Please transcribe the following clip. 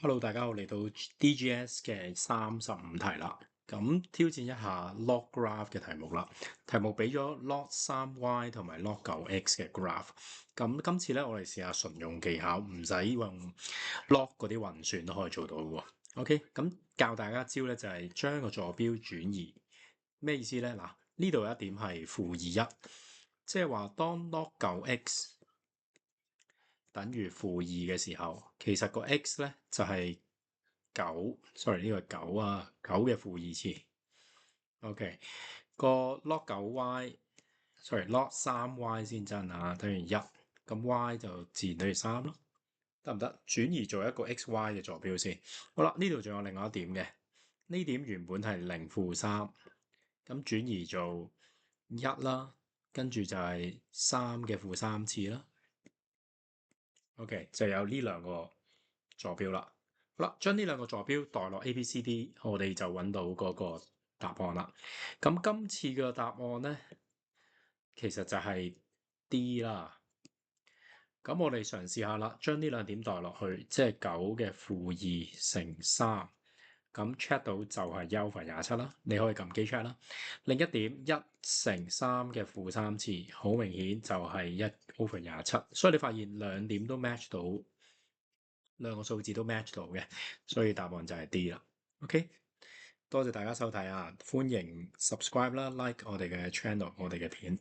Hello，大家好，嚟到 DGS 嘅35題啦。咁挑戰一下 log graph 嘅題目啦。題目俾咗 log3y 同埋 log9x 嘅 graph。咁今次咧，我哋試下純用技巧，唔使用 log 嗰啲運算都可以做到嘅喎。OK，咁教大家招咧就係將個坐標轉移。咩意思咧？嗱，呢度有一點係-21，即係話當 log9x 等於-2嘅時候，其實個 x 咧就係9，sorry 呢個係9啊，9嘅-2次。OK，個 log9y，sorry log3y 先真啊，等於1，咁 y 就自然等於3咯，得唔得？轉移做一個 xy 嘅坐標先。好啦，呢度仲有另外一點嘅，呢點原本係0-3，咁轉移做1啦，跟住就係3嘅-3次啦。OK，就有呢兩個坐標啦。好啦，將呢兩個坐標代落 A、B、C、D，我哋就揾到嗰個答案啦。咁今次嘅答案咧，其實就係 D 啦。咁我哋嘗試下啦，將呢兩點代落去，即係9嘅-2乘3，咁 check 到就係1/27啦。你可以撳機 check 啦。另一點1乘3嘅-3次，好明顯就係1/27。所以你發現兩點都 match 到。兩個數字都 match 到嘅，所以答案就係 D 啦。OK，多謝大家收睇啊，歡迎 subscribe 啦，like 我哋嘅 channel，我哋嘅片。